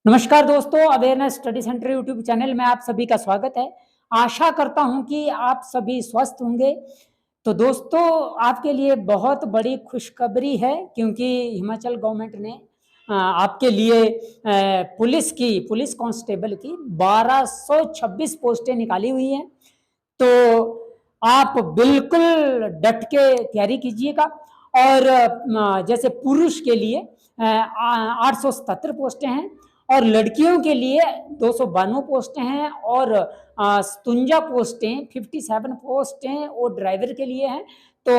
नमस्कार दोस्तों, awareness study centre YouTube channel में आप सभी का स्वागत है। आशा करता हूं कि आप सभी स्वस्थ होंगे। तो दोस्तों, आपके लिए बहुत बड़ी खुशखबरी है क्योंकि हिमाचल गवर्नमेंट ने आपके लिए पुलिस कांस्टेबल की 1226 पोस्टें निकाली हुई हैं। तो आप बिल्कुल डट के तैयारी कीजिएगा। और जैसे पुरुष के लिए 877 पोस्टें हैं और लड़कियों के लिए 292 पोस्टें हैं और 57 पोस्टें 57 पोस्टें वो ड्राइवर के लिए हैं। तो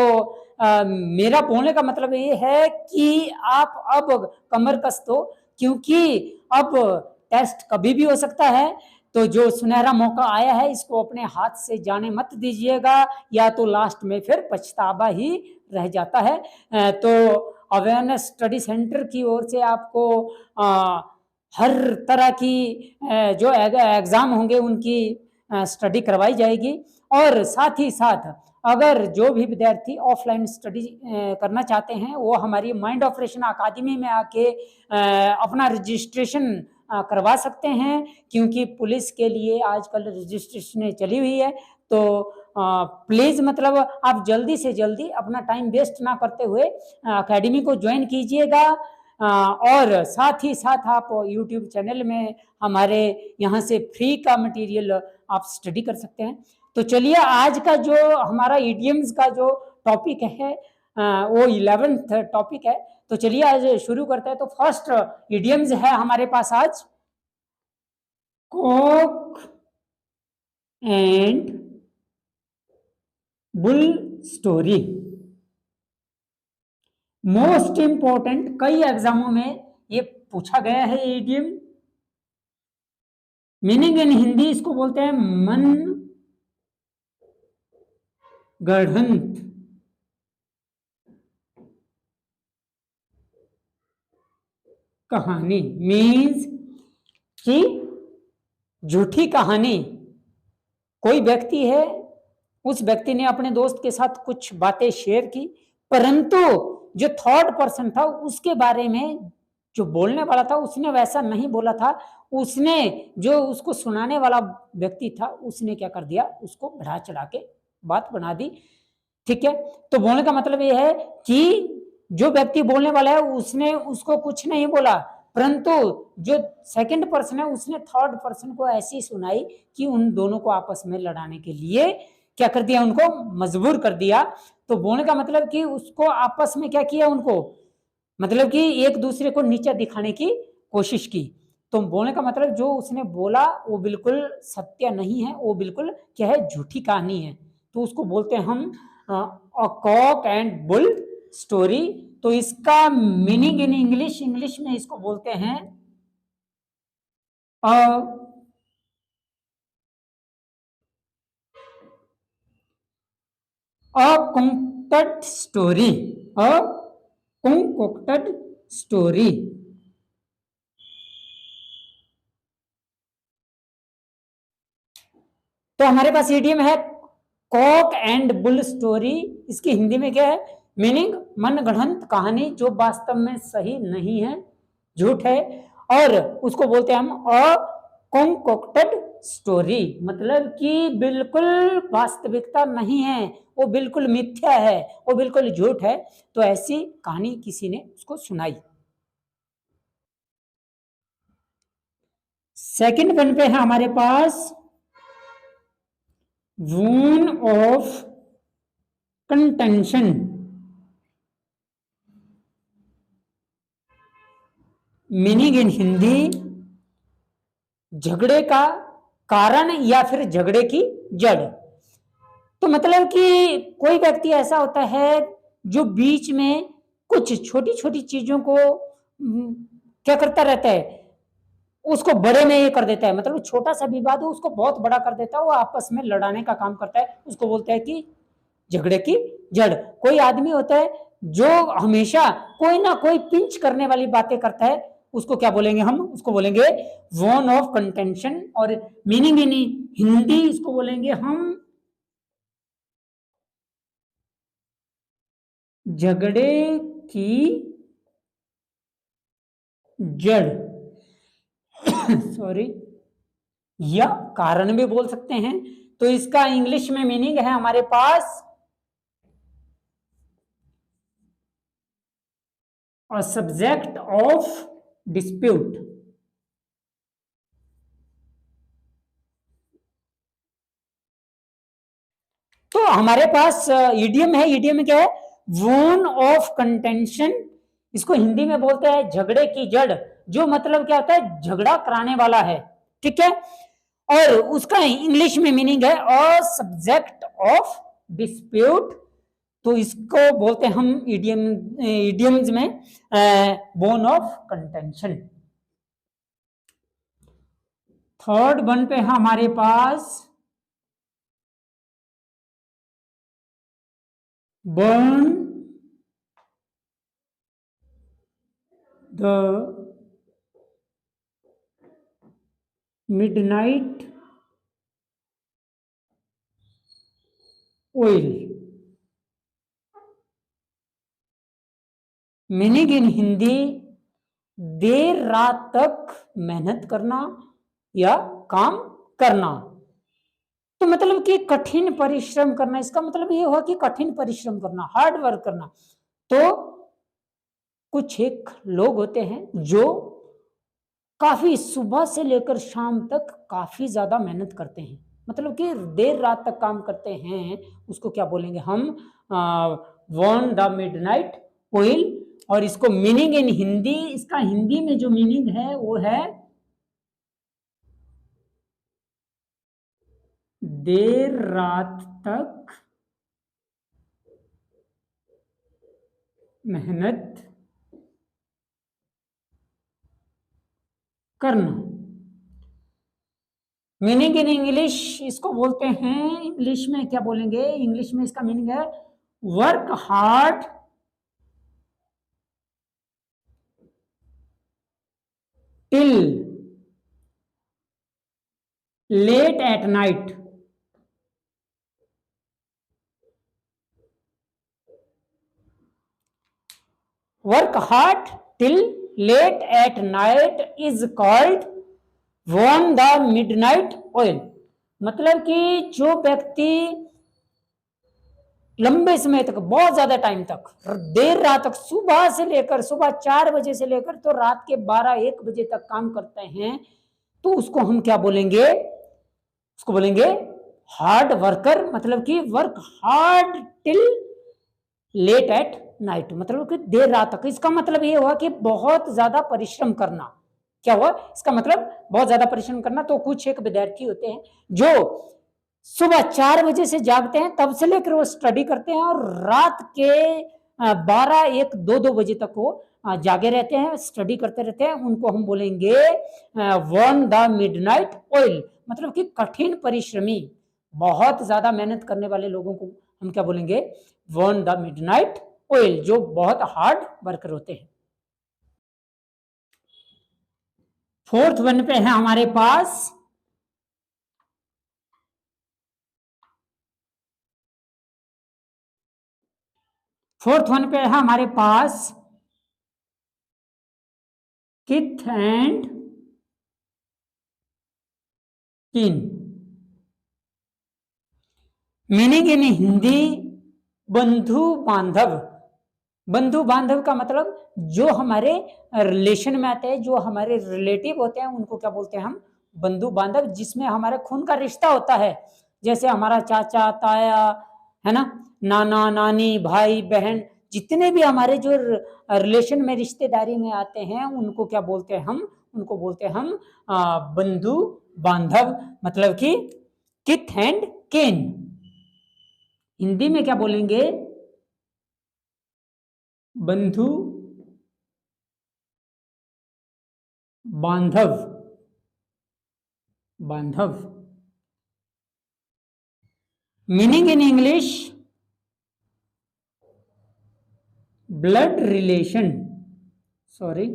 मेरा बोलने का मतलब ये है कि आप अब कमर कस दो, क्योंकि अब टेस्ट कभी भी हो सकता है। तो जो सुनहरा मौका आया है इसको अपने हाथ से जाने मत दीजिएगा, या तो लास्ट में फिर पछतावा ही रह जाता है। तो अवेयरनेस स्टडी सेंटर की ओर से आपको हर तरह की जो एग्ज़ाम होंगे उनकी स्टडी करवाई जाएगी। और साथ ही साथ अगर जो भी विद्यार्थी ऑफलाइन स्टडी करना चाहते हैं वो हमारी माइंड ऑपरेशन अकादमी में आके अपना रजिस्ट्रेशन करवा सकते हैं, क्योंकि पुलिस के लिए आजकल रजिस्ट्रेशन चली हुई है। तो प्लीज़ मतलब आप जल्दी से जल्दी अपना टाइम वेस्ट ना करते हुए अकेडमी को ज्वाइन कीजिएगा। और साथ ही साथ आप यूट्यूब चैनल में हमारे यहाँ से फ्री का मटेरियल आप स्टडी कर सकते हैं। तो चलिए, आज का जो हमारा इडियम्स का जो टॉपिक है वो 11th टॉपिक है। तो चलिए आज शुरू करते हैं। तो फर्स्ट इडियम्स है हमारे पास आज cock and bull story. Most important, कई एग्जामों में ये पूछा गया है इडियम। मीनिंग इन हिंदी इसको बोलते हैं मन गढ़ंत कहानी। मीन्स कि झूठी कहानी। कोई व्यक्ति है, उस व्यक्ति ने अपने दोस्त के साथ कुछ बातें शेयर की, परंतु जो थर्ड पर्सन था उसके बारे में जो बोलने वाला था उसने वैसा नहीं बोला था। उसने जो उसको सुनाने वाला व्यक्ति था उसने क्या कर दिया, उसको बढ़ा चढ़ा के बात बना दी। ठीक है, तो बोलने का मतलब ये है कि जो व्यक्ति बोलने वाला है उसने उसको कुछ नहीं बोला, परंतु जो सेकंड पर्सन है उसने थर्ड पर्सन को ऐसी सुनाई कि उन दोनों को आपस में लड़ाने के लिए क्या कर दिया, उनको मजबूर कर दिया। तो बोलने का मतलब कि उसको आपस में क्या किया, उनको मतलब कि एक दूसरे को नीचा दिखाने की कोशिश की। तो बोलने का मतलब जो उसने बोला वो बिल्कुल सत्य नहीं है, वो बिल्कुल क्या है, झूठी कहानी है। तो उसको बोलते हैं हम कॉक एंड बुल स्टोरी। तो इसका मीनिंग इन इंग्लिश में इसको बोलते हैं कंकोक्टेड स्टोरी। अ कंकोक्टेड स्टोरी। तो हमारे पास ईडीएम है कॉक एंड बुल स्टोरी। इसकी हिंदी में क्या है, मीनिंग मनगढ़ंत कहानी जो वास्तव में सही नहीं है, झूठ है। और उसको बोलते हैं हम अ कंकोक्टेड स्टोरी, मतलब कि बिल्कुल वास्तविकता नहीं है, वो बिल्कुल मिथ्या है, वो बिल्कुल झूठ है। तो ऐसी कहानी किसी ने उसको सुनाई। सेकंड वन पे है हमारे पास bone of contention. Meaning in Hindi झगड़े का कारण या फिर झगड़े की जड़। तो मतलब कि कोई व्यक्ति ऐसा होता है जो बीच में कुछ छोटी छोटी चीजों को क्या करता रहता है, उसको बड़े में ये कर देता है। मतलब छोटा सा विवाद हो उसको बहुत बड़ा कर देता है, वो आपस में लड़ाने का काम करता है। उसको बोलते हैं कि झगड़े की जड़। कोई आदमी होता है जो हमेशा कोई ना कोई पिंच करने वाली बातें करता है, उसको क्या बोलेंगे हम, उसको बोलेंगे वोन ऑफ कंटेंशन। और मीनिंग इन हिंदी इसको बोलेंगे हम झगड़े की जड़। सॉरी, या कारण भी बोल सकते हैं। तो इसका इंग्लिश में मीनिंग है हमारे पास अ सब्जेक्ट ऑफ डिस्प्यूट। तो हमारे पास इडियम है। इडियम में क्या है? वोन ऑफ कंटेंशन। इसको हिंदी में बोलते हैं झगड़े की जड़। जो मतलब क्या होता है? झगड़ा कराने वाला है। ठीक है। और उसका इंग्लिश में मीनिंग है अ सब्जेक्ट ऑफ डिस्प्यूट। तो इसको बोलते हैं हम इडियम्स में bone of contention. Third one पे है हमारे पास burn the midnight oil. Meaning in Hindi, देर रात तक मेहनत करना या काम करना। तो मतलब कि कठिन परिश्रम करना, इसका मतलब ये हुआ कि कठिन परिश्रम करना, हार्ड वर्क करना। तो कुछ एक लोग होते हैं जो काफी सुबह से लेकर शाम तक काफी ज्यादा मेहनत करते हैं, मतलब कि देर रात तक काम करते हैं। उसको क्या बोलेंगे हम? Von the midnight oil. और इसको मीनिंग इन हिंदी, इसका हिंदी में जो मीनिंग है वो है देर रात तक मेहनत करना। मीनिंग इन इंग्लिश इसको बोलते हैं, इंग्लिश में क्या बोलेंगे? इंग्लिश में इसका मीनिंग है work hard till late at night. Work hard till late at night is called वॉन द मिडनाइट ऑयल। मतलब कि जो व्यक्ति लंबे समय तक, बहुत ज्यादा टाइम तक, देर रात तक, सुबह से लेकर, सुबह 4 बजे से लेकर तो रात के 12-1 बजे तक काम करते हैं, तो उसको हम क्या बोलेंगे? उसको बोलेंगे हार्ड वर्कर। मतलब कि work hard till late at night, मतलब कि देर रात तक। इसका मतलब ये हुआ कि बहुत ज्यादा परिश्रम करना। क्या हुआ इसका मतलब? बहुत ज्यादा परिश्रम करना। तो कुछ एक विद्यार्थी होते हैं जो सुबह 4 बजे से जागते हैं, तब से लेकर वो स्टडी करते हैं, और रात के 12-1-2-2 बजे तक वो जागे रहते हैं, स्टडी करते रहते हैं। उनको हम बोलेंगे वन द मिडनाइट ऑयल। मतलब कि कठिन परिश्रमी, बहुत ज्यादा मेहनत करने वाले लोगों को हम क्या बोलेंगे? वन द मिडनाइट ऑयल, जो बहुत हार्ड वर्कर होते हैं। फोर्थ वन पे है हमारे पास फोर्थ वन पे है हमारे पास किथ एंड किन। मीनिंग इन हिंदी बंधु बांधव। बंधु बांधव का मतलब जो हमारे रिलेशन में आते हैं, जो हमारे रिलेटिव होते हैं, उनको क्या बोलते हैं हम? बंधु बांधव, जिसमें हमारे खून का रिश्ता होता है। जैसे हमारा चाचा ताया, है ना, नाना नानी, भाई बहन, जितने भी हमारे जो रिलेशन में, रिश्तेदारी में आते हैं, उनको क्या बोलते हैं हम? उनको बोलते हैं हम बंधु बांधव। मतलब कि किथ एंड केन। हिंदी में क्या बोलेंगे? बंधु बांधव। बांधव। Meaning in English blood relation. Sorry,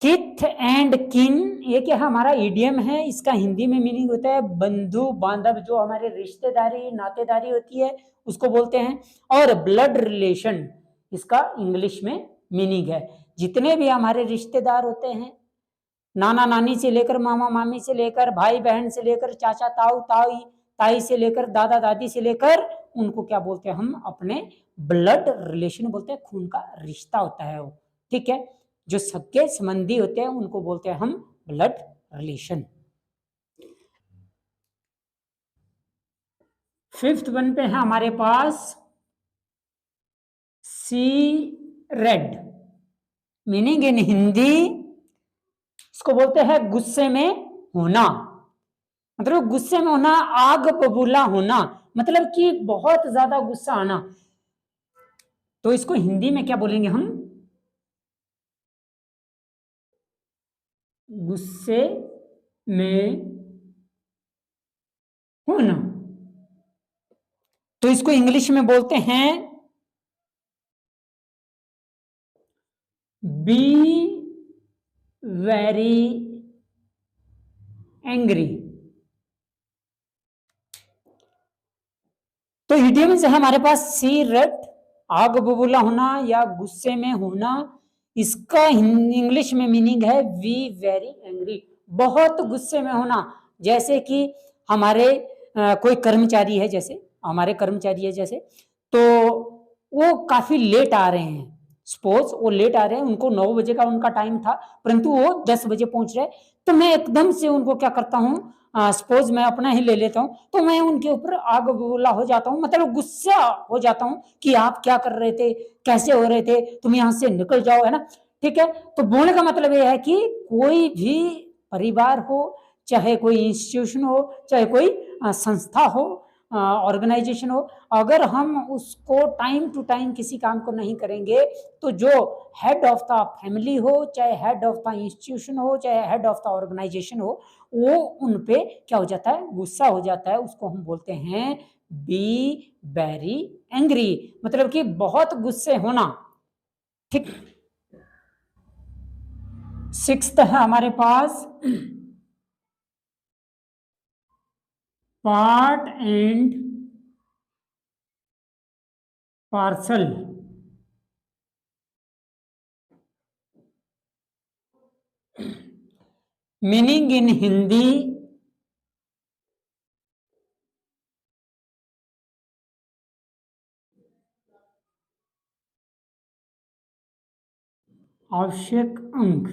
किथ एंड किन, ये क्या हमारा इडियम है, इसका हिंदी में मीनिंग होता है बंधु बांधव, जो हमारे रिश्तेदारी नातेदारी होती है उसको बोलते हैं। और ब्लड रिलेशन इसका इंग्लिश में मीनिंग है। जितने भी हमारे रिश्तेदार होते हैं, नाना नानी से लेकर मामा मामी से लेकर भाई बहन से लेकर चाचा ताऊ ताई ताई से लेकर दादा दादी से लेकर, उनको क्या बोलते हैं हम? अपने ब्लड रिलेशन बोलते हैं, खून का रिश्ता होता है वो। ठीक है, जो सगे संबंधी होते हैं उनको बोलते हैं हम ब्लड रिलेशन। फिफ्थ वन पे है हमारे पास सी रेड, मीनिंग इन हिंदी इसको बोलते हैं गुस्से में होना। मतलब गुस्से में होना, आग बबूला होना, मतलब कि बहुत ज्यादा गुस्सा आना। तो इसको हिंदी में क्या बोलेंगे हम? गुस्से में होना। तो इसको इंग्लिश में बोलते हैं बी वेरी एंग्री। तो इडियम्स है हमारे पास सी रेड, आग बबूला होना या गुस्से में होना। इसका इंग्लिश में मीनिंग है वी वेरी एंग्री, बहुत गुस्से में होना। जैसे कि हमारे कोई कर्मचारी है, जैसे हमारे कर्मचारी है जैसे, तो वो काफी लेट आ रहे हैं। सपोज वो लेट आ रहे हैं, उनको 9 बजे का उनका टाइम था, परंतु वो 10 बजे पहुंच रहे। तो मैं एकदम से उनको क्या करता हूँ, सपोज मैं अपना ही ले लेता हूँ, तो मैं उनके ऊपर आग बबूला हो जाता हूँ, मतलब गुस्सा हो जाता हूँ कि आप क्या कर रहे थे, कैसे हो रहे थे, तुम यहाँ से निकल जाओ, है ना। ठीक है, तो बोलने का मतलब यह है कि कोई भी परिवार हो, चाहे कोई इंस्टीट्यूशन हो, चाहे कोई संस्था हो, ऑर्गेनाइजेशन हो, अगर हम उसको टाइम टू टाइम किसी काम को नहीं करेंगे, तो जो हेड ऑफ द फैमिली हो, चाहे हेड ऑफ द इंस्टीट्यूशन हो, चाहे हेड ऑफ द ऑर्गेनाइजेशन हो, वो उन पे क्या हो जाता है? गुस्सा हो जाता है। उसको हम बोलते हैं बी वेरी एंग्री, मतलब कि बहुत गुस्से होना। ठीक, सिक्स्थ है हमारे पास part and parcel. Meaning in Hindi आवश्यक अंग,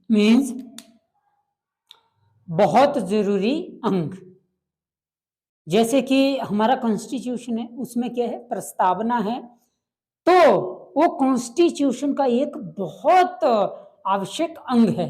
मीन्स बहुत जरूरी अंग। जैसे कि हमारा कॉन्स्टिट्यूशन है, उसमें क्या है? प्रस्तावना है। तो वो कॉन्स्टिट्यूशन का एक बहुत आवश्यक अंग है।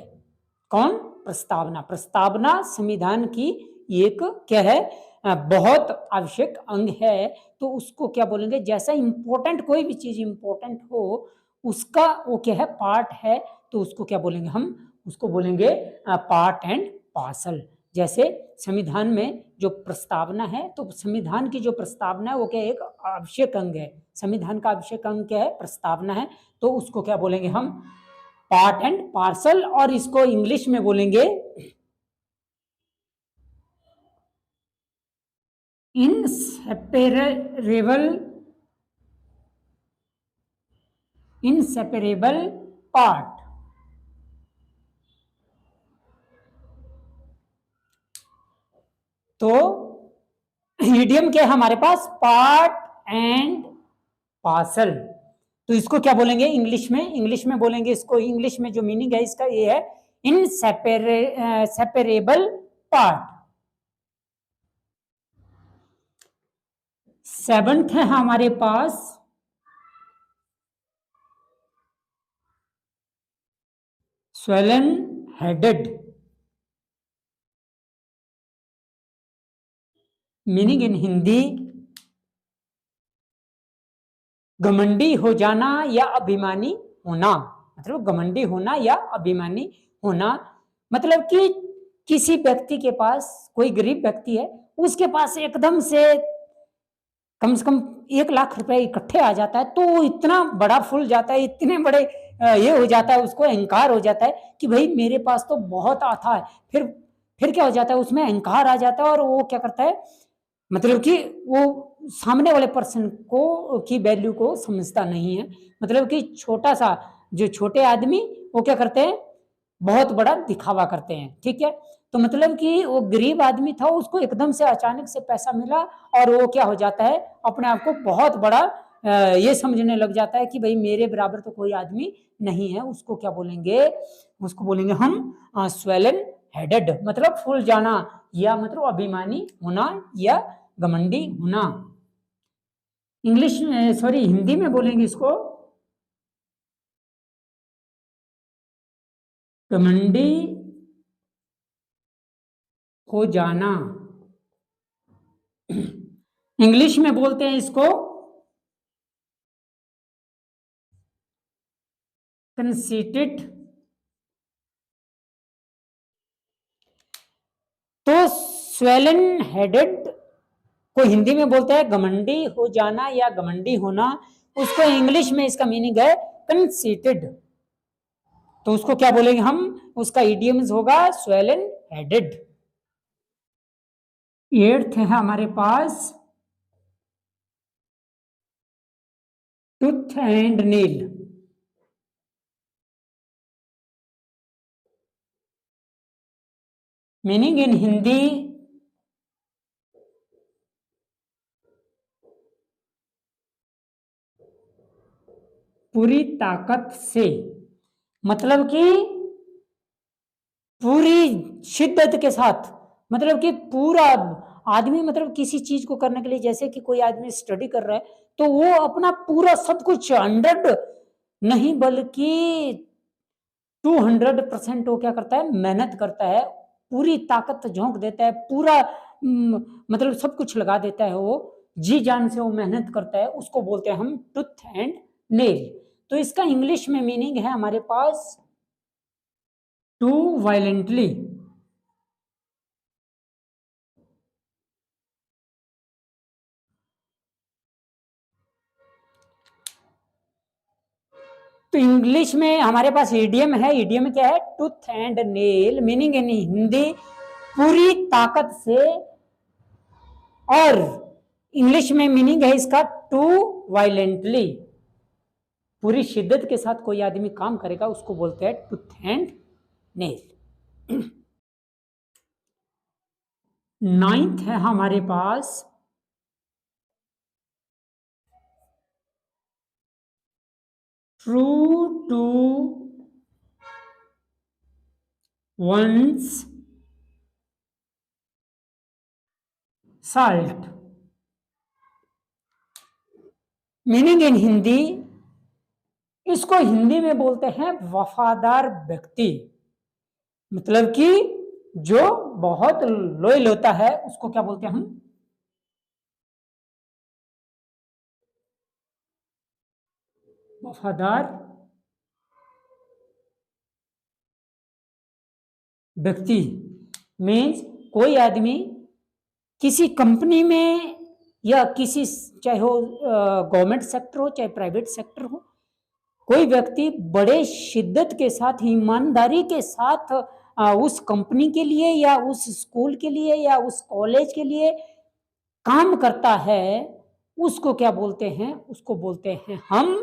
कौन? प्रस्तावना। प्रस्तावना संविधान की एक क्या है? बहुत आवश्यक अंग है। तो उसको क्या बोलेंगे? जैसा इंपॉर्टेंट, कोई भी चीज इंपॉर्टेंट हो, उसका वो क्या है? पार्ट है। तो उसको क्या बोलेंगे हम? उसको बोलेंगे पार्ट एंड पार्सल। जैसे संविधान में जो प्रस्तावना है, तो संविधान की जो प्रस्तावना है वो क्या? एक आवश्यक अंग है। संविधान का आवश्यक अंग क्या है? प्रस्तावना है। तो उसको क्या बोलेंगे हम? Part and parcel. और इसको इंग्लिश में बोलेंगे इनसेपरेबल पार्ट। तो इडियम क्या है हमारे पास? Part and parcel. तो इसको क्या बोलेंगे इंग्लिश में? इंग्लिश में बोलेंगे इसको, इंग्लिश में जो मीनिंग है इसका ये है इनसेपरेबल पार्ट। सेवंथ है हमारे पास swollen headed. Meaning in Hindi घमंडी हो जाना या अभिमानी होना। मतलब घमंडी होना या अभिमानी होना, मतलब कि किसी व्यक्ति के पास, कोई गरीब व्यक्ति है, उसके पास एकदम से कम 1 लाख रुपए इकट्ठे आ जाता है, तो वो इतना बड़ा फूल जाता है, इतने बड़े ये हो जाता है, उसको अहंकार हो जाता है कि भाई मेरे पास तो बहुत आता है। फिर क्या हो जाता है, उसमें अहंकार आ जाता है और वो क्या करता है, मतलब कि वो सामने वाले पर्सन को की वैल्यू को समझता नहीं है। मतलब कि छोटा सा जो छोटे आदमी वो क्या करते हैं, बहुत बड़ा दिखावा करते हैं। ठीक है, तो मतलब कि वो गरीब आदमी था, उसको एकदम से अचानक से पैसा मिला और वो क्या हो जाता है, अपने आप को बहुत बड़ा ये समझने लग जाता है कि भाई मेरे बराबर तो कोई आदमी नहीं है। उसको क्या बोलेंगे, उसको बोलेंगे हम स्वेलन हेडेड, मतलब फूल जाना, या मतलब अभिमानी होना या घमंडी होना। इंग्लिश में, सॉरी, हिंदी में बोलेंगे इसको घमंडी हो जाना। इंग्लिश में बोलते हैं इसको कंसीटेड। तो स्वेलन हेडेड को हिंदी में बोलते हैं घमंडी हो जाना या घमंडी होना। उसको इंग्लिश में इसका मीनिंग है कंसीटेड। तो उसको क्या बोलेंगे हम, उसका इडियम्स होगा स्वेलन हेडेड। एट्थ है हमारे पास tooth and nail. Meaning in Hindi पूरी ताकत से, मतलब कि पूरी शिद्दत के साथ, मतलब कि पूरा आदमी, मतलब किसी चीज को करने के लिए, जैसे कि कोई आदमी स्टडी कर रहा है तो वो अपना पूरा सब कुछ 100 नहीं बल्कि 200% वो क्या करता है, मेहनत करता है, पूरी ताकत झोंक देता है, पूरा मतलब सब कुछ लगा देता है, वो जी जान से वो मेहनत करता है, उसको बोलते हैं हम टूथ एंड नेल। तो इसका इंग्लिश में मीनिंग है हमारे पास टू वायलेंटली। तो इंग्लिश में हमारे पास ईडियम है, ईडियम क्या है, tooth and nail. Meaning in Hindi पूरी ताकत से, और इंग्लिश में मीनिंग है इसका टू वायलेंटली। पूरी शिद्दत के साथ कोई आदमी काम करेगा उसको बोलते हैं टूथ एंड नेल। नाइन्थ है हमारे पास true to one's salt. Meaning in Hindi, इसको हिंदी में बोलते हैं वफादार व्यक्ति। मतलब कि जो बहुत लॉयल होता है उसको क्या बोलते हैं हम, वफादार व्यक्ति। मीन्स कोई आदमी किसी कंपनी में या किसी, चाहे हो गवर्नमेंट सेक्टर हो चाहे प्राइवेट सेक्टर हो, कोई व्यक्ति बड़े शिद्दत के साथ, ईमानदारी के साथ उस कंपनी के लिए या उस स्कूल के लिए या उस कॉलेज के लिए काम करता है, उसको क्या बोलते हैं, उसको बोलते हैं हम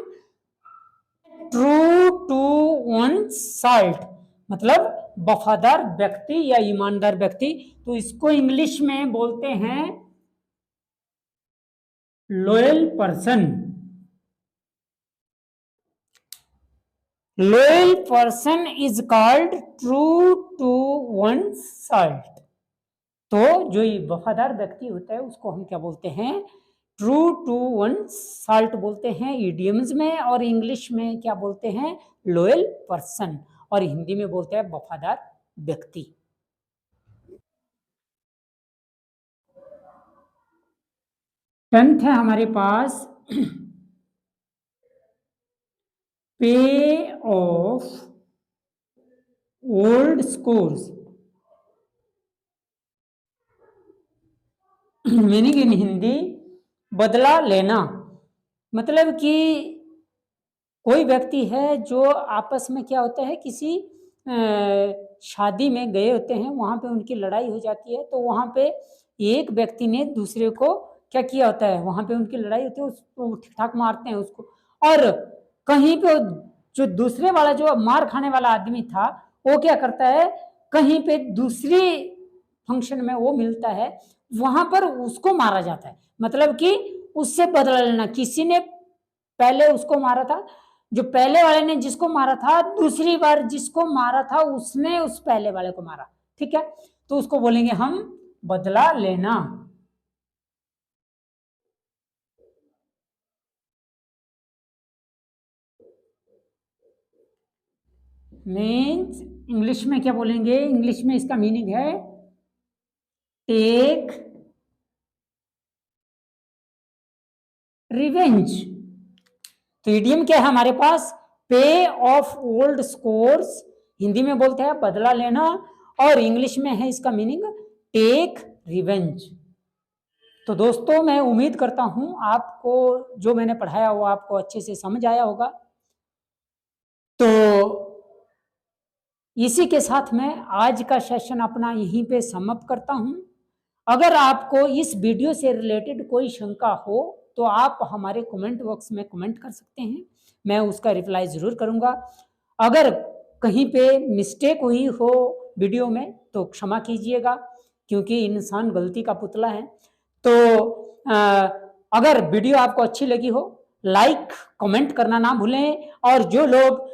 ट्रू टू वन साल्ट, मतलब वफादार व्यक्ति या ईमानदार व्यक्ति। तो इसको इंग्लिश में बोलते हैं loyal person. Loyal person is called true to one salt. तो जो वफादार व्यक्ति होता है उसको हम क्या बोलते हैं, ट्रू टू वन साल्ट बोलते हैं इडियम्स में, और इंग्लिश में क्या बोलते हैं, लॉयल पर्सन, और हिंदी में बोलते हैं वफादार व्यक्ति। टेंथ है हमारे पास पे of old scores. Meaning in Hindi बदला लेना। मतलब कि कोई व्यक्ति है जो आपस में क्या होता है, किसी शादी में गए होते हैं, वहाँ पे उनकी लड़ाई हो जाती है, तो वहाँ पे एक व्यक्ति ने दूसरे को क्या किया होता है, वहाँ पे उनकी लड़ाई होती है, उसको ठीक-ठाक मारते हैं उसको, और कहीं पे जो दूसरे वाला जो मार खाने वाला आदमी था, वो क्या करता है, कहीं पे दूसरी फंक्शन में वो मिलता है, वहाँ पर उसको मारा जाता है। मतलब कि उससे बदला लेना, किसी ने पहले उसको मारा था, जो पहले वाले ने जिसको मारा था, दूसरी बार जिसको मारा था उसने उस पहले वाले को मारा, ठीक है? तो उसको बोलेंगे हम बदला लेना। मीन्स इंग्लिश में क्या बोलेंगे, इंग्लिश में इसका मीनिंग है टेक रिवेंज। तो इडियम क्या है हमारे पास, पे ऑफ ओल्ड स्कोर्स, हिंदी में बोलते हैं बदला लेना, और इंग्लिश में है इसका मीनिंग टेक रिवेंज। तो दोस्तों मैं उम्मीद करता हूं आपको जो मैंने पढ़ाया वो आपको अच्छे से समझ आया होगा। तो इसी के साथ मैं आज का सेशन अपना यहीं पे समाप्त करता हूं। अगर आपको इस वीडियो से रिलेटेड कोई शंका हो तो आप हमारे कमेंट बॉक्स में कमेंट कर सकते हैं, मैं उसका रिप्लाई ज़रूर करूंगा। अगर कहीं पे मिस्टेक हुई हो वीडियो में तो क्षमा कीजिएगा, क्योंकि इंसान गलती का पुतला है। तो अगर वीडियो आपको अच्छी लगी हो, लाइक कमेंट करना ना भूलें, और जो लोग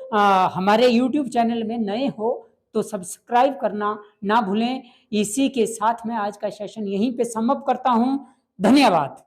हमारे यूट्यूब चैनल में नए हो तो सब्सक्राइब करना ना भूलें। इसी के साथ मैं आज का सेशन यहीं पे समाप्त करता हूं। धन्यवाद।